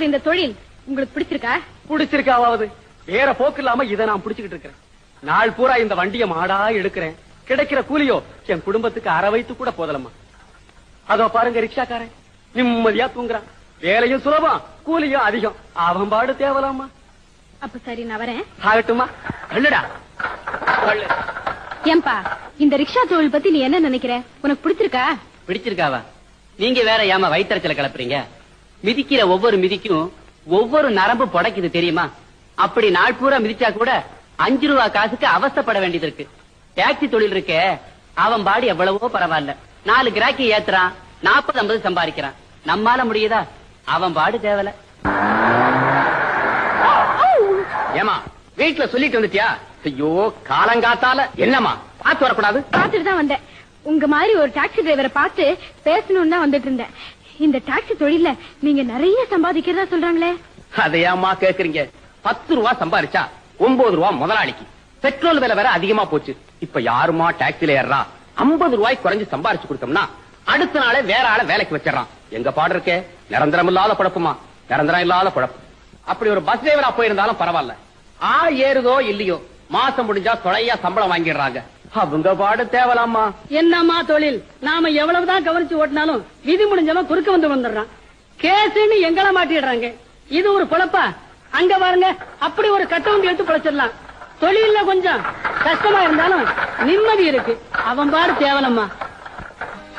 இந்த தொழில் உங்களுக்கு பிடிச்சிருக்கா? பிடிச்சிருக்காவது வேற போக்கு இல்லாம இதை நான் பிடிச்சுக்கிட்டு இருக்கிறேன். நாள் பூரா இந்த வண்டியை மாடா எடுக்கிறேன். கிடைக்கிற கூலியோ என் குடும்பத்துக்கு அரை வயித்து கூட போதலம்மா. அதோ பாருங்க ரிக்ஷாக்காரன் நிம்மதியா தூங்குறான். வேலையும் சுலபம், கூலியும் அதிகம். அவன் பாடு தேவலாமா. அப்ப சரி, நான் வரேன். ஆகட்டுமா? கல்லுடா கல்லு. ஏன்பா, இந்த ரிக்ஷா தொழில் பத்தி நீ என்ன நினைக்கிற? உனக்கு பிடிச்சிருக்கா? பிடிச்சிருக்காவா? நீங்க வேற ஏமா வயிற்றுச்சல கிளப்புறீங்க? மிதிக்கிற ஒவ்வொரு மிதிக்கும் ஒவ்வொரு நரம்பு புடைக்குது தெரியுமா? அப்படி நாள் பூரா மிதிச்சா கூட 5 ரூபா காசுக்கு அவஸ்தைப்பட வேண்டியது இருக்கு. டாக்ஸி தொழில் இருக்கே, அவன் பாடி எவ்வளவோ பரவாயில்ல. 4 கிராக்கி ஏத்துறான், 40-50 சம்பாதிக்கிறான். நம்மால முடியுதா? அவன் பாடு தேவல. ஏமா வீட்டுல சொல்லிட்டு வந்துட்டியா? ஐயோ காலங்காத்தால என்னமா பாத்து வரக்கூடாது? பாத்துட்டு தான் வந்தேன். உங்க மாதிரி ஒரு டாக்ஸி டிரைவரை பார்த்து பேசணும்னு தான் வந்துட்டு இருந்தேன். இந்த டாக்ஸி தொழில நீங்க நிறைய சம்பாதிக்கிறதா சொல்றாங்களே. அதையாமா கேக்குறீங்க? 10 ரூபா சம்பாதிச்சா 9 ரூபா முதலாளிக்கு. பெட்ரோல் விலை வேற அதிகமா போச்சு. இப்ப யாருமா டாக்ஸில ஏறா? 50 ரூபாய்க்கு குறைஞ்சு சம்பாரிச்சு கொடுத்தோம்னா அடுத்த நாளே வேற ஆளை வேலைக்கு வச்சிடறான். எங்க பாடு இருக்கே, நிரந்தரம் இல்லாத குழப்பமா, நிரந்தரம் இல்லாத குழப்பம். அப்படி ஒரு பஸ் டிரைவரா போயிருந்தாலும் பரவாயில்ல. ஆள் ஏறுதோ இல்லையோ மாசம் முடிஞ்சா தொலையா சம்பளம் வாங்கிடுறாங்க. அவங்க பாடு தேவலாமா. என்னமா தொழில்? நாம எவ்வளவுதான் கவனிச்சு ஓட்டினாலும் விதி முடிஞ்சவன் குறுக்க வந்து வந்துடுறான். கேசுன்னு எங்கள மாட்டிடுறாங்க. இது ஒரு பொழப்பா? அங்க பாருங்க, அப்படி ஒரு கட்ட வந்து எடுத்து பொழைச்சிடலாம். தொழில கொஞ்சம் கஷ்டமா இருந்தாலும் நிம்மதி இருக்கு. அவன் பாடு தேவலம்மா.